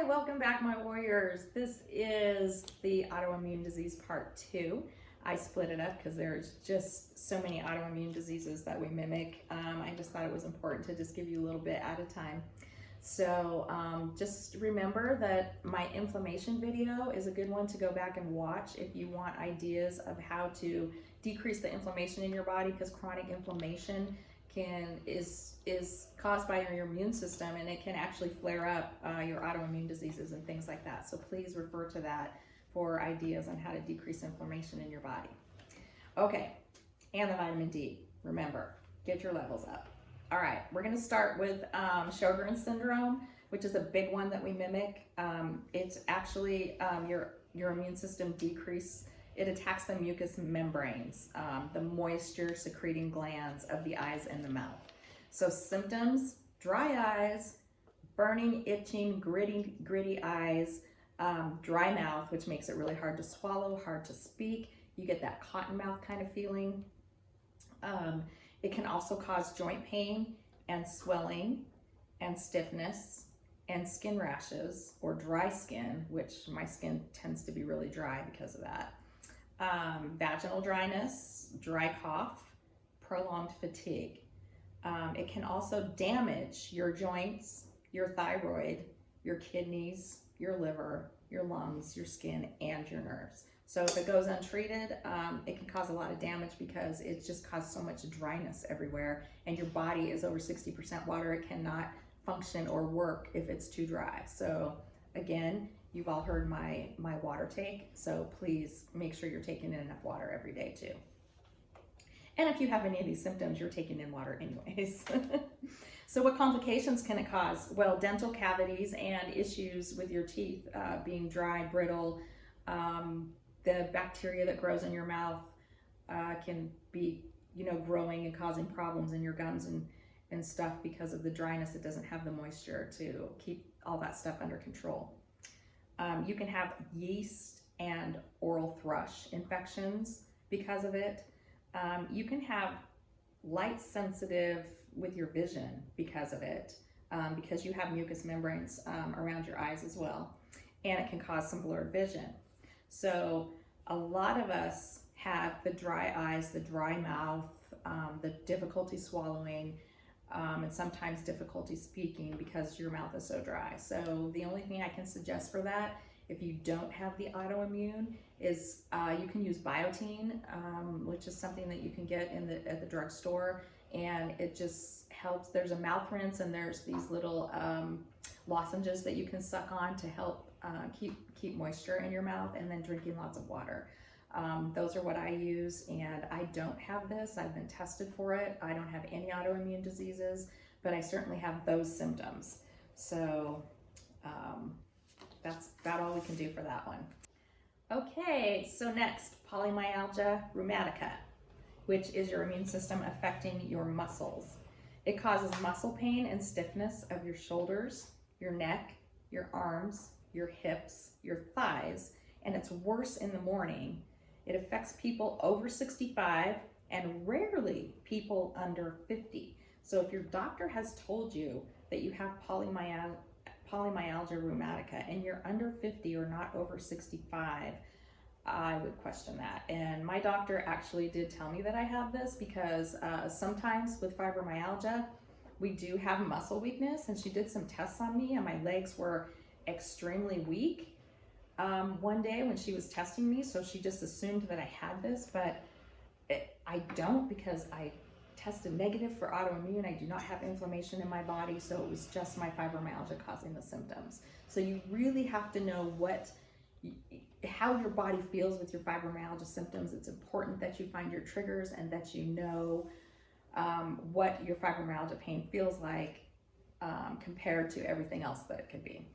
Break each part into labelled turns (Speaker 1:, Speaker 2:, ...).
Speaker 1: Hi, welcome back, my warriors. This is the autoimmune disease part 2. I split it up because there's just so many autoimmune diseases that we mimic. I just thought it was important to just give you a little bit at a time. So just remember that my inflammation video is a good one to go back and watch if you want ideas of how to decrease the inflammation in your body, because chronic inflammation is caused by your immune system, and it can actually flare up your autoimmune diseases and things like that. So please refer to that for ideas on how to decrease inflammation in your body. Okay, and the vitamin D. Remember, get your levels up. All right, we're going to start with Sjogren syndrome, which is a big one that we mimic. It's actually your immune system decrease. It attacks the mucous membranes, the moisture secreting glands of the eyes and the mouth. So symptoms: dry eyes, burning, itching, gritty eyes, dry mouth, which makes it really hard to swallow, hard to speak. You get that cotton mouth kind of feeling. It can also cause joint pain and swelling and stiffness and skin rashes or dry skin, which my skin tends to be really dry because of that. Vaginal dryness, dry cough, prolonged fatigue. It can also damage your joints, your thyroid, your kidneys, your liver, your lungs, your skin, and your nerves. So if it goes untreated, it can cause a lot of damage because it just causes so much dryness everywhere, and your body is over 60% water. It cannot function or work if it's too dry. So again, you've all heard my water take, so please make sure you're taking in enough water every day too. And if you have any of these symptoms, you're taking in water anyways. So what complications can it cause? Well, dental cavities and issues with your teeth being dry, brittle. The bacteria that grows in your mouth can be, growing and causing problems in your gums and stuff because of the dryness. It doesn't have the moisture to keep all that stuff under control. You can have yeast and oral thrush infections because of it. You can have light sensitive with your vision because of it, because you have mucous membranes around your eyes as well, and it can cause some blurred vision. So a lot of us have the dry eyes, the dry mouth, the difficulty swallowing, and sometimes difficulty speaking because your mouth is so dry. So the only thing I can suggest for that, if you don't have the autoimmune, is you can use biotin, which is something that you can get at the drugstore, and it just helps. There's a mouth rinse, and there's these little lozenges that you can suck on to help keep moisture in your mouth, and then drinking lots of water. Those are what I use, and I don't have this. I've been tested for it. I don't have any autoimmune diseases, but I certainly have those symptoms. So that's about all we can do for that one. Okay, so next, Polymyalgia Rheumatica, which is your immune system affecting your muscles. It causes muscle pain and stiffness of your shoulders, your neck, your arms, your hips, your thighs, and it's worse in the morning. It affects people over 65 and rarely people under 50. So if your doctor has told you that you have polymyalgia rheumatica and you're under 50 or not over 65, I would question that. And my doctor actually did tell me that I have this because sometimes with fibromyalgia, we do have muscle weakness, and she did some tests on me and my legs were extremely weak one day when she was testing me, so she just assumed that I had this, but I don't, because I tested negative for autoimmune. I do not have inflammation in my body, so it was just my fibromyalgia causing the symptoms. So you really have to know how your body feels with your fibromyalgia symptoms. It's important that you find your triggers and that you know what your fibromyalgia pain feels like compared to everything else that it could be.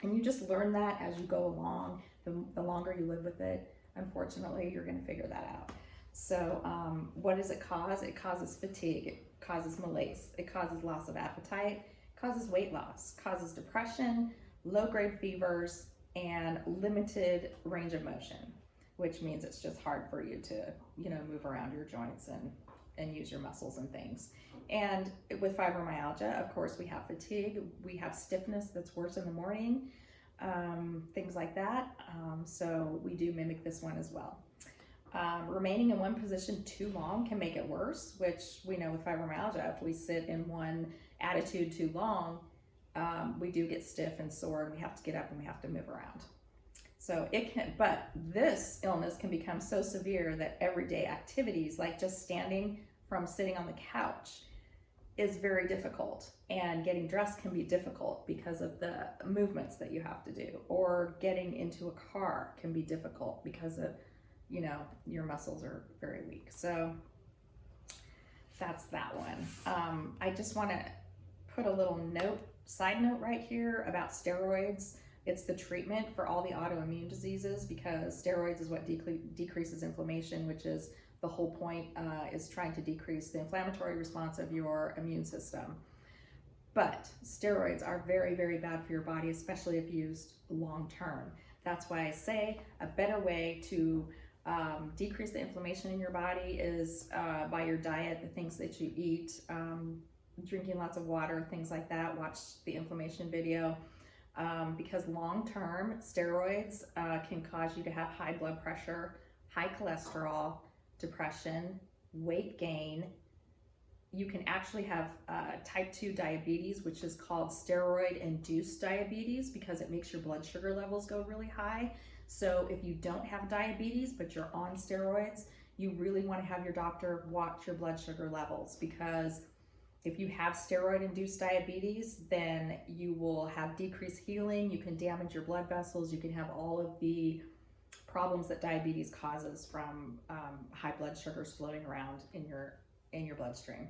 Speaker 1: And you just learn that as you go along. The longer you live with it, unfortunately, you're going to figure that out. So what does it cause? It causes fatigue, it causes malaise, it causes loss of appetite, causes weight loss, causes depression, low-grade fevers, and limited range of motion, which means it's just hard for you to, move around your joints and use your muscles and things. And with fibromyalgia, of course, we have fatigue, we have stiffness that's worse in the morning, things like that. So we do mimic this one as well. Remaining in one position too long can make it worse, which we know with fibromyalgia, if we sit in one attitude too long, we do get stiff and sore, and we have to get up and we have to move around. So it can, but this illness can become so severe that everyday activities, like just standing from sitting on the couch, is very difficult, and getting dressed can be difficult because of the movements that you have to do, or getting into a car can be difficult because of, you know, your muscles are very weak. So that's that one. I just want to put a little side note right here about steroids. It's the treatment for all the autoimmune diseases, because steroids is what decreases inflammation, which is the whole point, is trying to decrease the inflammatory response of your immune system. But steroids are very, very bad for your body, especially if used long term. That's why I say a better way to decrease the inflammation in your body is by your diet, the things that you eat, drinking lots of water, things like that. Watch the inflammation video, because long-term steroids can cause you to have high blood pressure, high cholesterol, depression, weight gain. You can actually have type 2 diabetes, which is called steroid-induced diabetes, because it makes your blood sugar levels go really high. So if you don't have diabetes, but you're on steroids, you really want to have your doctor watch your blood sugar levels, because if you have steroid-induced diabetes, then you will have decreased healing, you can damage your blood vessels, you can have all of the problems that diabetes causes from high blood sugars floating around in your bloodstream.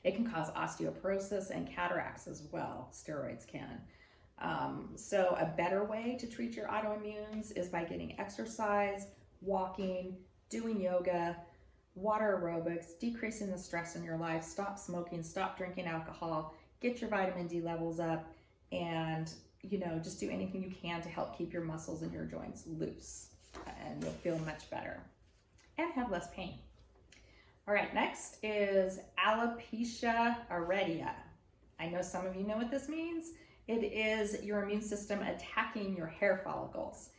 Speaker 1: It can cause osteoporosis and cataracts as well, steroids can. So a better way to treat your autoimmunes is by getting exercise, walking, doing yoga, water aerobics, decreasing the stress in your life, stop smoking, stop drinking alcohol, get your vitamin D levels up, and just do anything you can to help keep your muscles and your joints loose, and you'll feel much better and have less pain. All right, next is Alopecia Areata. I know some of you know what this means. It is your immune system attacking your hair follicles.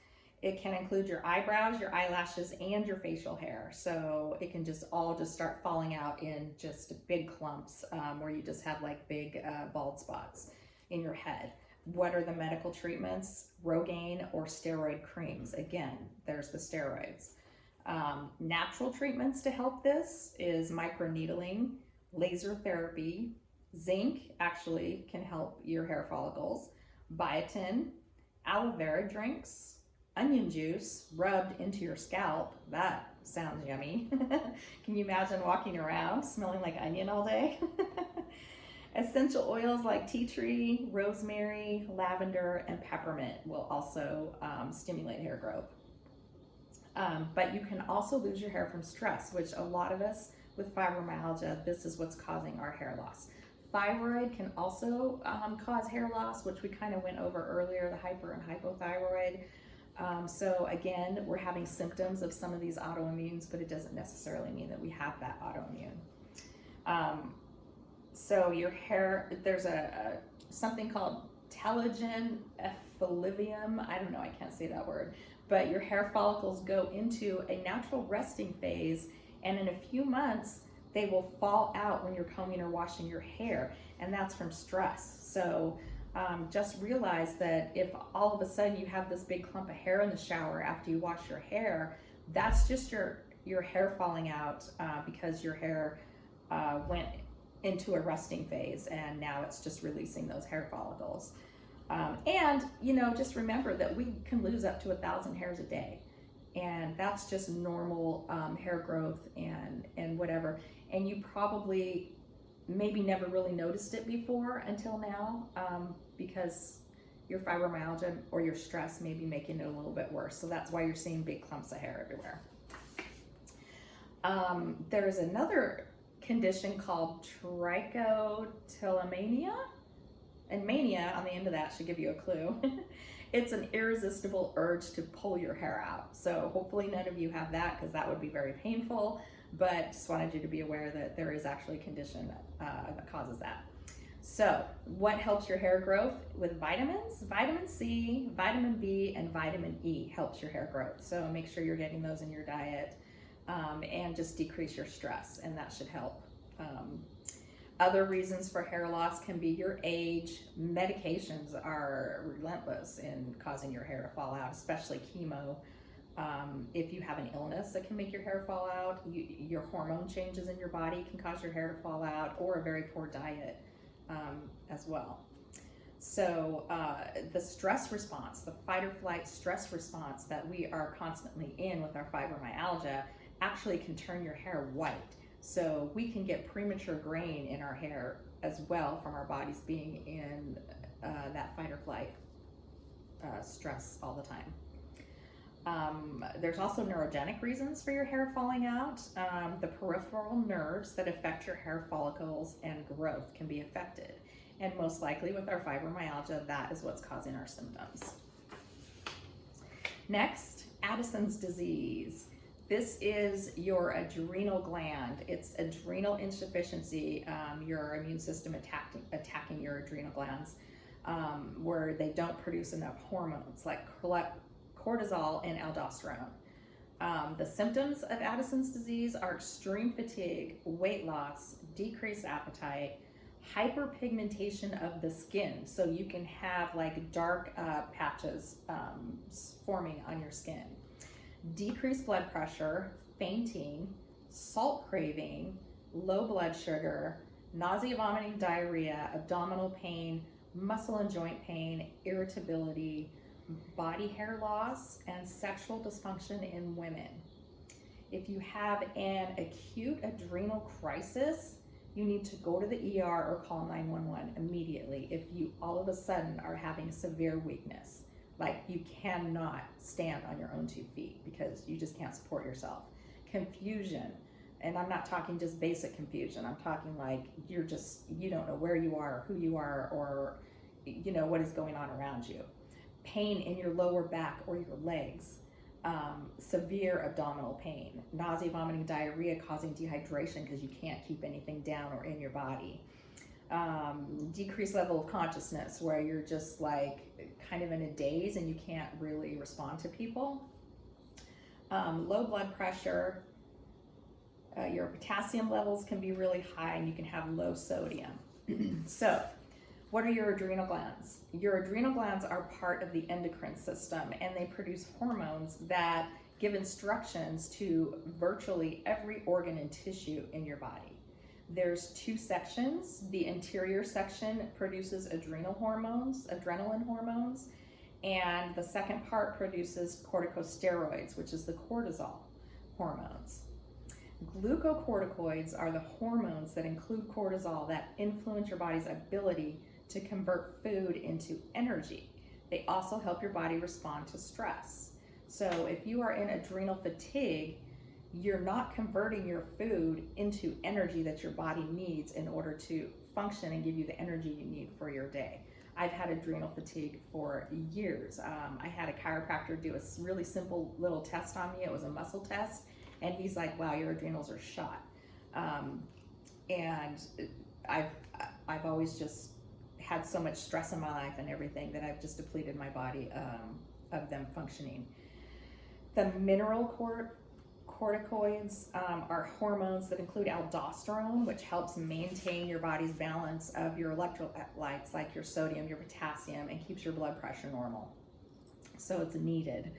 Speaker 1: It can include your eyebrows, your eyelashes, and your facial hair. So it can all start falling out in just big clumps, where you just have like big bald spots in your head. What are the medical treatments? Rogaine or steroid creams. Again, there's the steroids. Natural treatments to help this is microneedling, laser therapy. Zinc actually can help your hair follicles. Biotin, aloe vera drinks, onion juice rubbed into your scalp. That sounds yummy. Can you imagine walking around smelling like onion all day? Essential oils like tea tree, rosemary, lavender, and peppermint will also stimulate hair growth. But you can also lose your hair from stress, which a lot of us with fibromyalgia, this is what's causing our hair loss. Thyroid can also cause hair loss, which we kind of went over earlier, the hyper and hypothyroid. So again, we're having symptoms of some of these autoimmunes, but it doesn't necessarily mean that we have that autoimmune. So your hair, there's something called telogen effluvium. I don't know, I can't say that word, but your hair follicles go into a natural resting phase, and in a few months, they will fall out when you're combing or washing your hair, and that's from stress. So just realize that if all of a sudden you have this big clump of hair in the shower after you wash your hair, that's just your hair falling out because your hair went into a resting phase, and now it's just releasing those hair follicles. And just remember that we can lose up to 1,000 hairs a day, and that's just normal hair growth and whatever. And you probably maybe never really noticed it before until now, because your fibromyalgia or your stress may be making it a little bit worse. So that's why you're seeing big clumps of hair everywhere. There's another condition called Trichotillomania, and mania on the end of that should give you a clue. It's an irresistible urge to pull your hair out. So hopefully none of you have that, because that would be very painful. but just wanted you to be aware that there is actually a condition that causes that. So what helps your hair growth with vitamins? Vitamin C, vitamin B, and vitamin E helps your hair growth. So make sure you're getting those in your diet, and just decrease your stress, and that should help. Other reasons for hair loss can be your age. Medications are relentless in causing your hair to fall out, especially chemo. If you have an illness that can make your hair fall out, your hormone changes in your body can cause your hair to fall out, or a very poor diet as well. So the stress response, the fight or flight stress response that we are constantly in with our fibromyalgia actually can turn your hair white. So we can get premature graying in our hair as well from our bodies being in that fight or flight stress all the time. There's also neurogenic reasons for your hair falling out. The peripheral nerves that affect your hair follicles and growth can be affected. And most likely with our fibromyalgia, that is what's causing our symptoms. Next, Addison's disease. This is your adrenal gland. It's adrenal insufficiency, your immune system attacking your adrenal glands, where they don't produce enough hormones like cortisol and aldosterone. The symptoms of Addison's disease are extreme fatigue, weight loss, decreased appetite, hyperpigmentation of the skin. So you can have like dark patches forming on your skin. Decreased blood pressure, fainting, salt craving, low blood sugar, nausea, vomiting, diarrhea, abdominal pain, muscle and joint pain, irritability, body hair loss, and sexual dysfunction in women. If you have an acute adrenal crisis, you need to go to the ER or call 911 immediately if you all of a sudden are having severe weakness. Like you cannot stand on your own 2 feet because you just can't support yourself. Confusion, and I'm not talking just basic confusion. I'm talking like you don't know where you are, who you are, or what is going on around you. Pain in your lower back or your legs, severe abdominal pain, nausea, vomiting, diarrhea causing dehydration because you can't keep anything down or in your body. Decreased level of consciousness where you're just like kind of in a daze and you can't really respond to people. Low blood pressure, your potassium levels can be really high and you can have low sodium. So what are your adrenal glands? Your adrenal glands are part of the endocrine system, and they produce hormones that give instructions to virtually every organ and tissue in your body. There's 2 sections. The interior section produces adrenal hormones, adrenaline hormones, and the second part produces corticosteroids, which is the cortisol hormones. Glucocorticoids are the hormones that include cortisol that influence your body's ability to convert food into energy. They also help your body respond to stress. So if you are in adrenal fatigue, you're not converting your food into energy that your body needs in order to function and give you the energy you need for your day. I've had adrenal fatigue for years. I had a chiropractor do a really simple little test on me. It was a muscle test, and he's like, wow, your adrenals are shot. And I've always just had so much stress in my life and everything that I've just depleted my body of them functioning. The mineral corticoids are hormones that include aldosterone, which helps maintain your body's balance of your electrolytes like your sodium, your potassium, and keeps your blood pressure normal. So it's needed.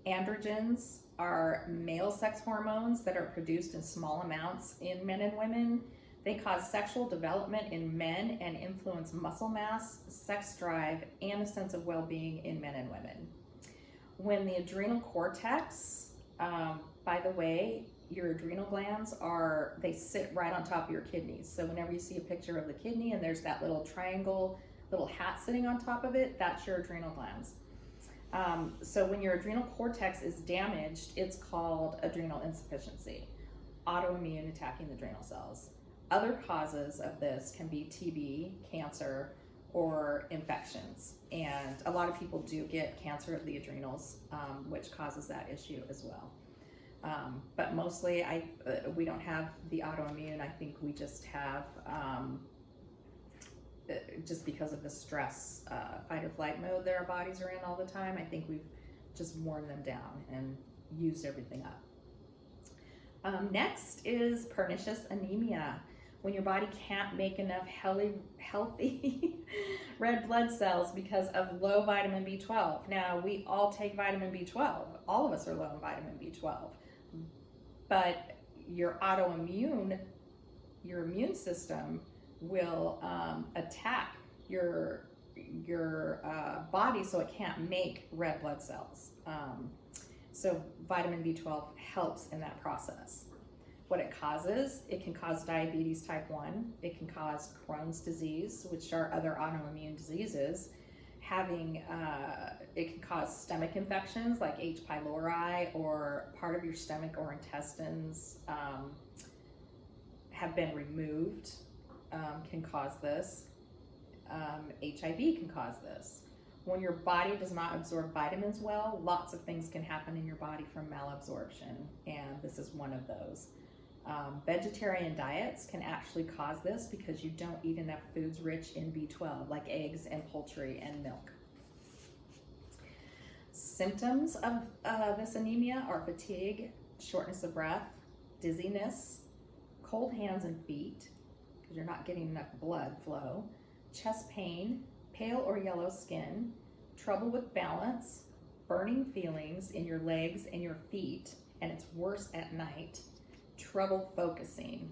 Speaker 1: Androgens are male sex hormones that are produced in small amounts in men and women. They cause sexual development in men and influence muscle mass, sex drive, and a sense of well-being in men and women. When the adrenal cortex, by the way, your adrenal glands they sit right on top of your kidneys. So whenever you see a picture of the kidney and there's that little triangle, little hat sitting on top of it, that's your adrenal glands. So when your adrenal cortex is damaged, it's called adrenal insufficiency, autoimmune attacking the adrenal cells. Other causes of this can be TB, cancer, or infections. And a lot of people do get cancer of the adrenals, which causes that issue as well. But mostly we don't have the autoimmune. I think we just have, just because of the stress, fight or flight mode that our bodies are in all the time, I think we've just worn them down and used everything up. Next is pernicious anemia, when your body can't make enough healthy red blood cells because of low vitamin B12. Now, we all take vitamin B12. All of us are low in vitamin B12. But your immune system will attack your body so it can't make red blood cells. So vitamin B12 helps in that process. What it causes, it can cause diabetes type 1, it can cause Crohn's disease, which are other autoimmune diseases. It can cause stomach infections like H. pylori, or part of your stomach or intestines have been removed, can cause this. HIV can cause this. When your body does not absorb vitamins well, lots of things can happen in your body from malabsorption, and this is one of those. Vegetarian diets can actually cause this because you don't eat enough foods rich in B12, like eggs and poultry and milk. Symptoms of this anemia are fatigue, shortness of breath, dizziness, cold hands and feet, because you're not getting enough blood flow, chest pain, pale or yellow skin, trouble with balance, burning feelings in your legs and your feet, and it's worse at night, trouble focusing.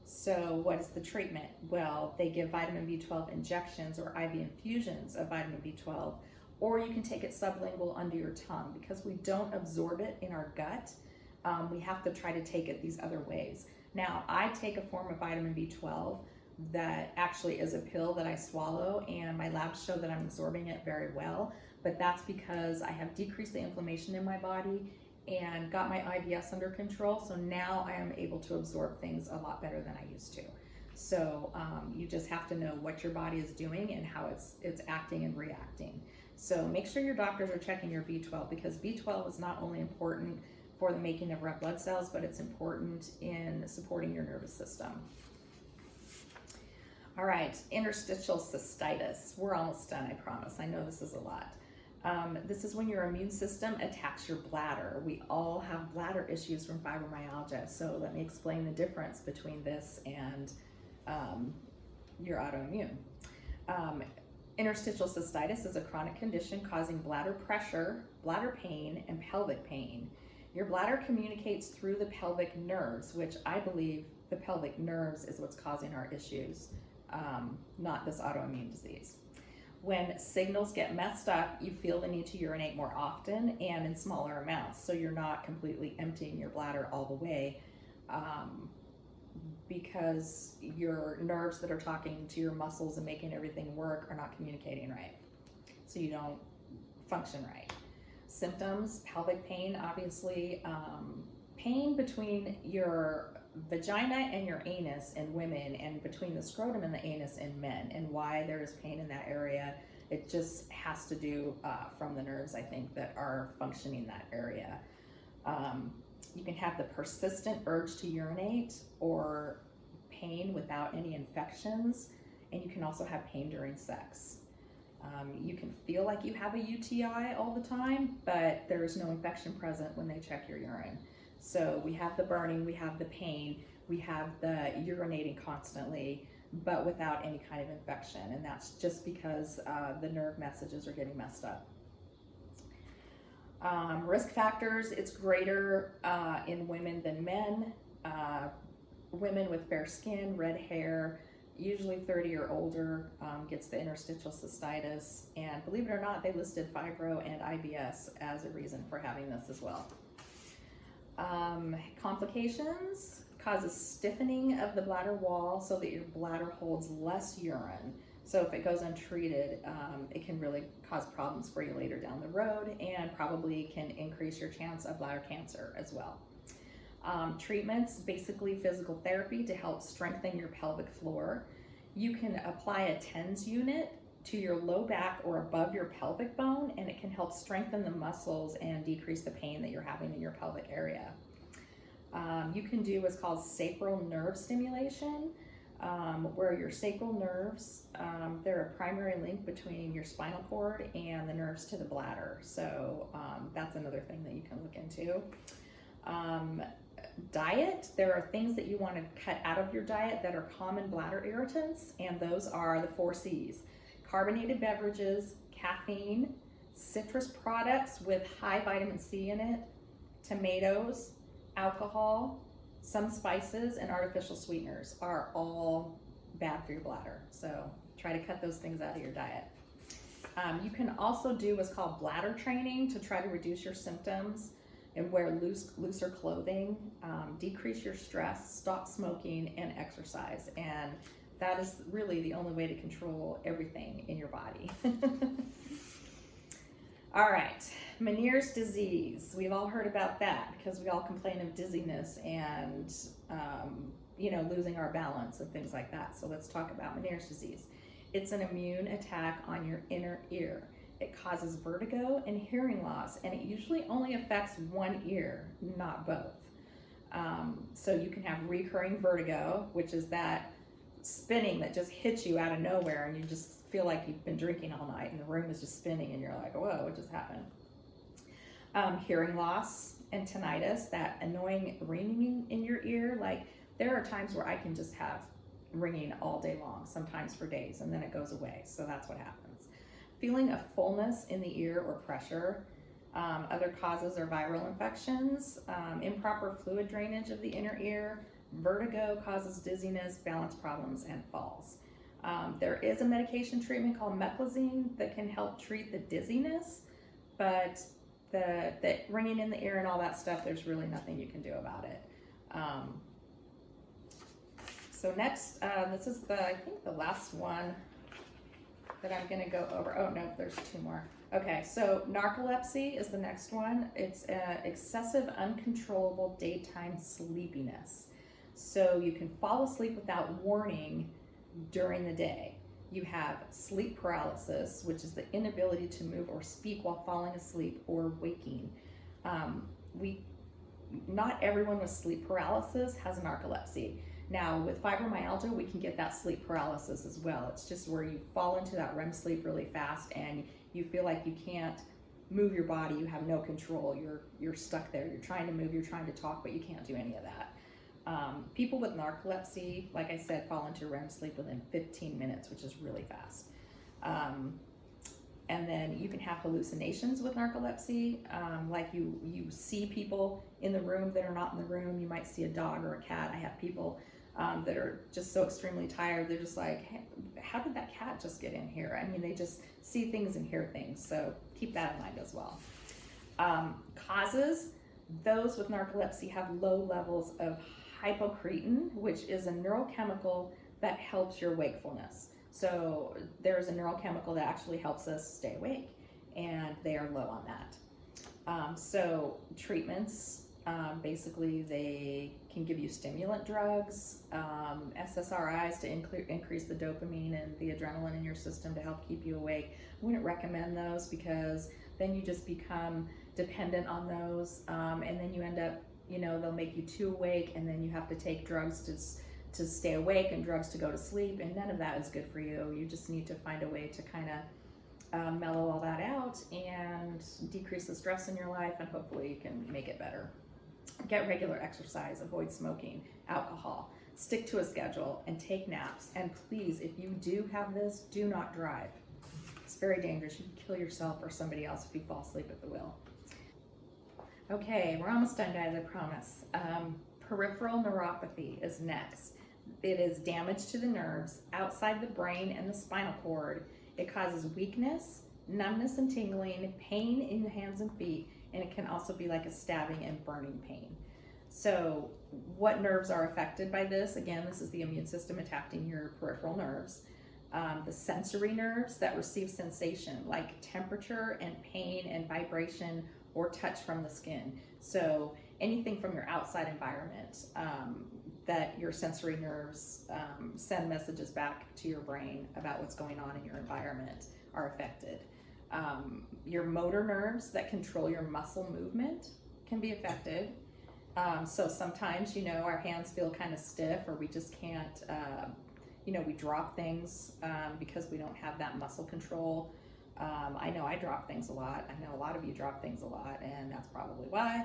Speaker 1: So what is the treatment? Well, they give vitamin B12 injections or IV infusions of vitamin B12, or you can take it sublingual under your tongue. Because we don't absorb it in our gut, we have to try to take it these other ways. Now, I take a form of vitamin B12 that actually is a pill that I swallow, and my labs show that I'm absorbing it very well, but that's because I have decreased the inflammation in my body and got my IBS under control, so now I am able to absorb things a lot better than I used to. So you just have to know what your body is doing and how it's acting and reacting. So make sure your doctors are checking your B12, because B12 is not only important for the making of red blood cells, but it's important in supporting your nervous system. All right, interstitial cystitis. We're almost done, I promise. I know this is a lot. This is when your immune system attacks your bladder. We all have bladder issues from fibromyalgia, so let me explain the difference between this and your autoimmune. Interstitial cystitis is a chronic condition causing bladder pressure, bladder pain, and pelvic pain. Your bladder communicates through the pelvic nerves, which I believe the pelvic nerves is what's causing our issues, not this autoimmune disease. When signals get messed up, you feel the need to urinate more often and in smaller amounts, so you're not completely emptying your bladder all the way, because your nerves that are talking to your muscles and making everything work are not communicating right, so you don't function right. Symptoms: pelvic pain, obviously, pain between your vagina and your anus in women, and between the scrotum and the anus in men. And why there is pain in that area, it just has to do from the nerves, I think, that are functioning that area. You can have the persistent urge to urinate or pain without any infections, and you can also have pain during sex. You can feel like you have a UTI all the time, but there is no infection present when they check your urine. So we have the burning, we have the pain, we have the urinating constantly, but without any kind of infection, and that's just because the nerve messages are getting messed up. Risk factors: it's greater in women than men. Women with fair skin, red hair, usually 30 or older, gets the interstitial cystitis, and believe it or not, they listed fibro and IBS as a reason for having this as well. Complications: causes stiffening of the bladder wall so that your bladder holds less urine. So if it goes untreated, it can really cause problems for you later down the road, and probably can increase your chance of bladder cancer as well. Treatments: basically physical therapy to help strengthen your pelvic floor. You can apply a TENS unit to your low back or above your pelvic bone, and it can help strengthen the muscles and decrease the pain that you're having in your pelvic area. You can do what's called sacral nerve stimulation, where your sacral nerves, they're a primary link between your spinal cord and the nerves to the bladder. So that's another thing that you can look into. Diet, there are things that you want to cut out of your diet that are common bladder irritants, and those are the 4 C's: carbonated beverages, caffeine, citrus products with high vitamin C in it, tomatoes, alcohol, some spices, and artificial sweeteners are all bad for your bladder. So try to cut those things out of your diet. You can also do what's called bladder training to try to reduce your symptoms and wear looser clothing, decrease your stress, stop smoking, and exercise. And that is really the only way to control everything in your body. All right, Meniere's disease. We've all heard about that because we all complain of dizziness and losing our balance and things like that. So let's talk about Meniere's disease. It's an immune attack on your inner ear. It causes vertigo and hearing loss, and it usually only affects one ear, not both. So you can have recurring vertigo, which is that spinning that just hits you out of nowhere, and you just feel like you've been drinking all night and the room is just spinning and you're like, whoa, what just happened? Hearing loss and tinnitus, that annoying ringing in your ear. Like, there are times where I can just have ringing all day long, sometimes for days, and then it goes away. So that's what happens. Feeling a fullness in the ear or pressure. Other causes are viral infections, improper fluid drainage of the inner ear. Vertigo causes dizziness, balance problems, and falls. There is a medication treatment called meclizine that can help treat the dizziness, but the ringing in the ear and all that stuff, there's really nothing you can do about it. So next, this is I think the last one that I'm going to go over. Oh no, there's 2 more. Okay, so narcolepsy is the next one. It's excessive uncontrollable daytime sleepiness. So you can fall asleep without warning during the day. You have sleep paralysis, which is the inability to move or speak while falling asleep or waking. Not everyone with sleep paralysis has narcolepsy. Now, with fibromyalgia, we can get that sleep paralysis as well. It's just where you fall into that REM sleep really fast and you feel like you can't move your body, you have no control, you're stuck there. You're trying to move, you're trying to talk, but you can't do any of that. People with narcolepsy, like I said, fall into REM sleep within 15 minutes, which is really fast. And then you can have hallucinations with narcolepsy, like you see people in the room that are not in the room. You might see a dog or a cat. I have people that are just so extremely tired, they're just like, hey, how did that cat just get in here? I mean, they just see things and hear things, so keep that in mind as well. Causes, those with narcolepsy have low levels of hypocretin, which is a neurochemical that helps your wakefulness. So there's a neurochemical that actually helps us stay awake, and they are low on that. So treatments, basically they can give you stimulant drugs, SSRIs to increase the dopamine and the adrenaline in your system to help keep you awake. I wouldn't recommend those because then you just become dependent on those, and then you end up, they'll make you too awake, and then you have to take drugs to stay awake and drugs to go to sleep, and none of that is good for you. You just need to find a way to kind of mellow all that out and decrease the stress in your life, and hopefully you can make it better. Get regular exercise, avoid smoking, alcohol, stick to a schedule, and take naps. And please, if you do have this, do not drive. It's very dangerous. You can kill yourself or somebody else if you fall asleep at the wheel. Okay, we're almost done, guys, I promise. Peripheral neuropathy is next. It is damage to the nerves outside the brain and the spinal cord. It causes weakness, numbness and tingling, pain in the hands and feet, and it can also be like a stabbing and burning pain. So what nerves are affected by this? Again, this is the immune system attacking your peripheral nerves. The sensory nerves that receive sensation like temperature and pain and vibration or touch from the skin. So anything from your outside environment, that your sensory nerves send messages back to your brain about what's going on in your environment are affected. Your motor nerves that control your muscle movement can be affected. So sometimes, our hands feel kind of stiff, or we just can't, we drop things because we don't have that muscle control. I know I drop things a lot. I know a lot of you drop things a lot, and that's probably why.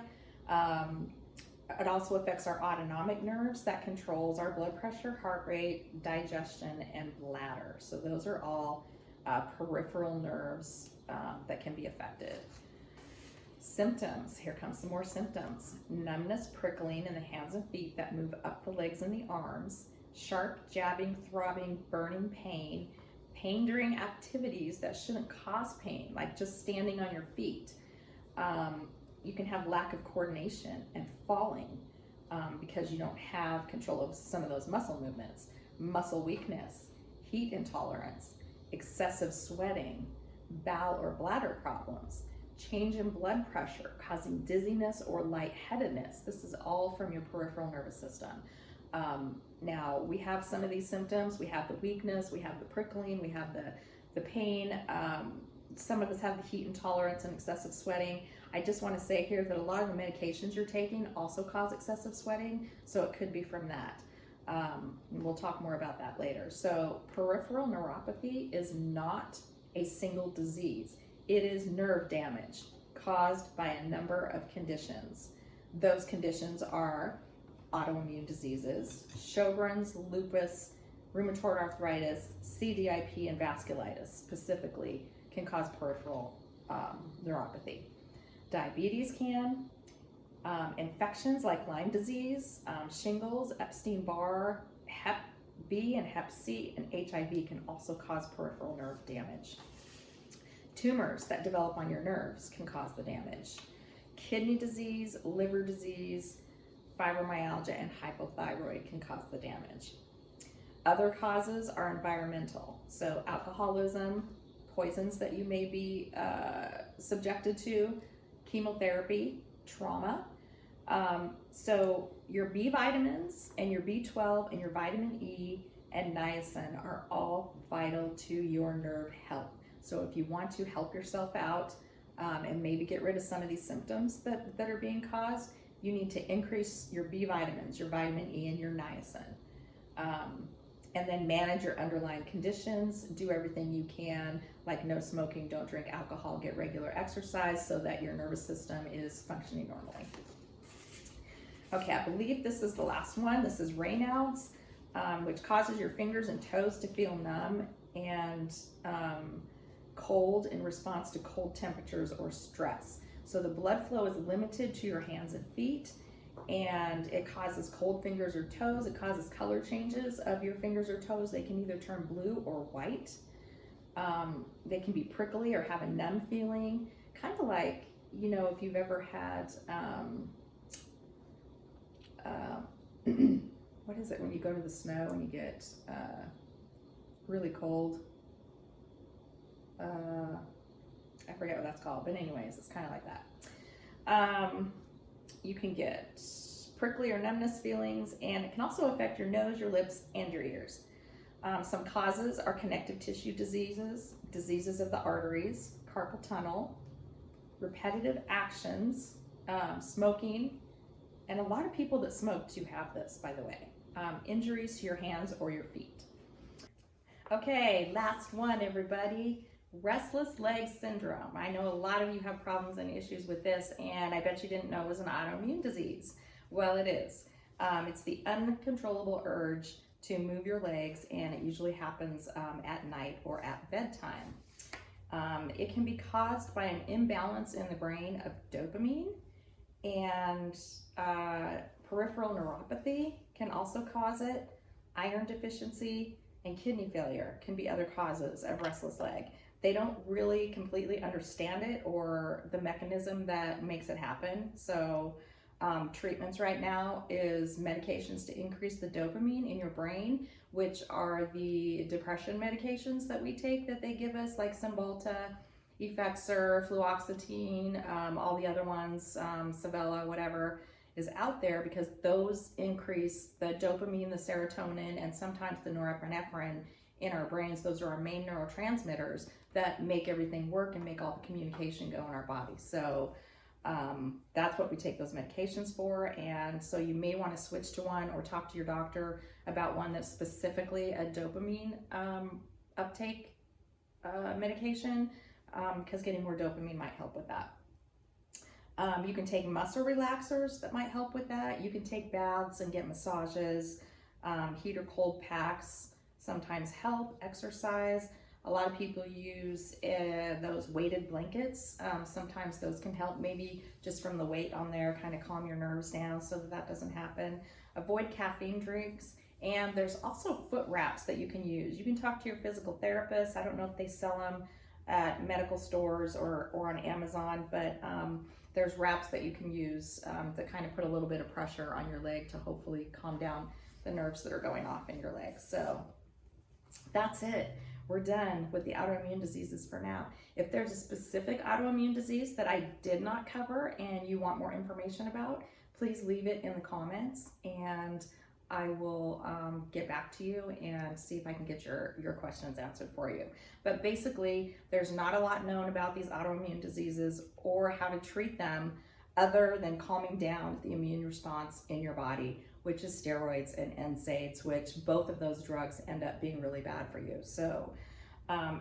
Speaker 1: It also affects our autonomic nerves that controls our blood pressure, heart rate, digestion, and bladder. So those are all peripheral nerves that can be affected. Symptoms, here comes some more symptoms. Numbness, prickling in the hands and feet that move up the legs and the arms, sharp, jabbing, throbbing, burning pain, pain during activities that shouldn't cause pain, like just standing on your feet. You can have lack of coordination and falling because you don't have control of some of those muscle movements. Muscle weakness, heat intolerance, excessive sweating, bowel or bladder problems, change in blood pressure causing dizziness or lightheadedness. This is all from your peripheral nervous system. Now, we have some of these symptoms. We have the weakness, we have the prickling, we have the pain. Some of us have the heat intolerance and excessive sweating. I just want to say here that a lot of the medications you're taking also cause excessive sweating, so it could be from that. We'll talk more about that later. So peripheral neuropathy is not a single disease. It is nerve damage caused by a number of conditions. Those conditions are autoimmune diseases, Sjogren's, lupus, rheumatoid arthritis, CDIP, and vasculitis specifically can cause peripheral neuropathy. Diabetes can, infections like Lyme disease, shingles, Epstein-Barr, Hep B and Hep C, and HIV can also cause peripheral nerve damage. Tumors that develop on your nerves can cause the damage. Kidney disease, liver disease, fibromyalgia, and hypothyroid can cause the damage. Other causes are environmental, so alcoholism, poisons that you may be subjected to, chemotherapy, trauma. So your B vitamins and your B12 and your vitamin E and niacin are all vital to your nerve health. So if you want to help yourself out and maybe get rid of some of these symptoms that are being caused, you need to increase your B vitamins, your vitamin E, and your niacin. And then manage your underlying conditions. Do everything you can, like no smoking, don't drink alcohol, get regular exercise so that your nervous system is functioning normally. Okay, I believe this is the last one. This is Raynaud's, which causes your fingers and toes to feel numb and cold in response to cold temperatures or stress. So the blood flow is limited to your hands and feet, and it causes cold fingers or toes. It causes color changes of your fingers or toes. They can either turn blue or white. They can be prickly or have a numb feeling, kind of like, if you've ever had, what is it when you go to the snow and you get really cold? I forget what that's called, but anyways, it's kind of like that. You can get prickly or numbness feelings, and it can also affect your nose, your lips, and your ears. Some causes are connective tissue diseases, diseases of the arteries, carpal tunnel, repetitive actions, smoking, and a lot of people that smoke do have this, by the way. Injuries to your hands or your feet. Okay, last one, everybody. Restless Leg Syndrome. I know a lot of you have problems and issues with this, and I bet you didn't know it was an autoimmune disease. Well, it is. It's the uncontrollable urge to move your legs, and it usually happens at night or at bedtime. It can be caused by an imbalance in the brain of dopamine, and peripheral neuropathy can also cause it. Iron deficiency and kidney failure can be other causes of restless leg. They don't really completely understand it or the mechanism that makes it happen. So treatments right now is medications to increase the dopamine in your brain, which are the depression medications that we take that they give us, like Cymbalta, Effexor, fluoxetine, all the other ones, Savella, whatever. is out there, because those increase the dopamine, the serotonin, and sometimes the norepinephrine in our brains. Those are our main neurotransmitters that make everything work and make all the communication go in our body. So that's what we take those medications for. And so you may want to switch to one or talk to your doctor about one that's specifically a dopamine uptake medication, because getting more dopamine might help with that. You can take muscle relaxers that might help with that. You can take baths and get massages. Heat or cold packs sometimes help. Exercise. A lot of people use those weighted blankets. Sometimes those can help, maybe just from the weight on there, kind of calm your nerves down so that that doesn't happen. Avoid caffeine drinks. And there's also foot wraps that you can use. You can talk to your physical therapist. I don't know if they sell them at medical stores or on Amazon, but there's wraps that you can use that kind of put a little bit of pressure on your leg to hopefully calm down the nerves that are going off in your legs. So that's it. We're done with the autoimmune diseases for now. If there's a specific autoimmune disease that I did not cover and you want more information about, please leave it in the comments, and I will get back to you and see if I can get your questions answered for you. But basically, there's not a lot known about these autoimmune diseases or how to treat them other than calming down the immune response in your body, which is steroids and NSAIDs, which both of those drugs end up being really bad for you. So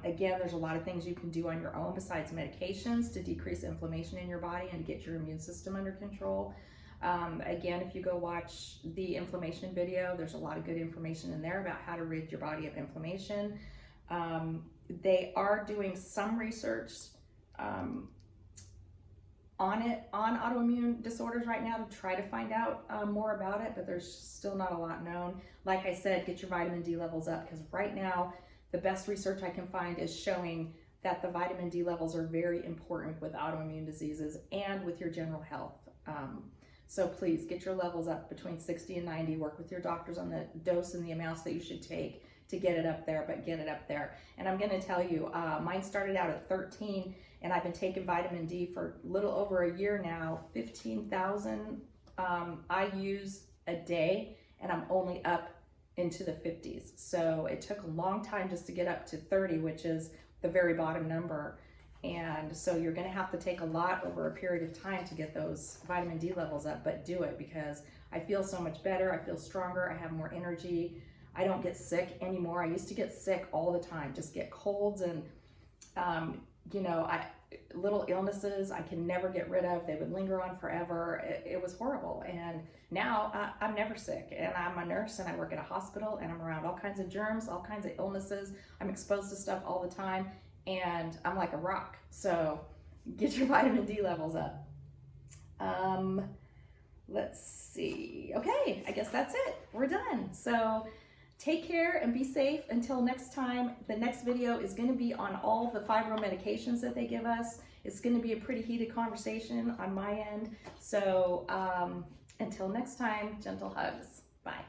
Speaker 1: again, there's a lot of things you can do on your own besides medications to decrease inflammation in your body and to get your immune system under control. Again, if you go watch the inflammation video, there's a lot of good information in there about how to rid your body of inflammation. They are doing some research on autoimmune disorders right now to try to find out more about it, but there's still not a lot known. Like I said, get your vitamin D levels up, because right now the best research I can find is showing that the vitamin D levels are very important with autoimmune diseases and with your general health. So please get your levels up between 60 and 90. Work with your doctors on the dose and the amounts that you should take to get it up there, but get it up there. And I'm going to tell you, mine started out at 13, and I've been taking vitamin D for a little over a year now. 15,000 I use a day, and I'm only up into the 50s. So it took a long time just to get up to 30, which is the very bottom number. And so you're going to have to take a lot over a period of time to get those vitamin D levels up, but do it, because I feel so much better. I feel stronger. I have more energy. I don't get sick anymore. I used to get sick all the time, just get colds and, little illnesses I can never get rid of. They would linger on forever. It was horrible. And now I'm never sick, and I'm a nurse, and I work at a hospital, and I'm around all kinds of germs, all kinds of illnesses. I'm exposed to stuff all the time, and I'm like a rock. So get your vitamin D levels up. Let's see. Okay, I guess that's it. We're done. So take care and be safe until next time. The next video is going to be on all the fibro medications that they give us. It's going to be a pretty heated conversation on my end. So until next time, gentle hugs. Bye.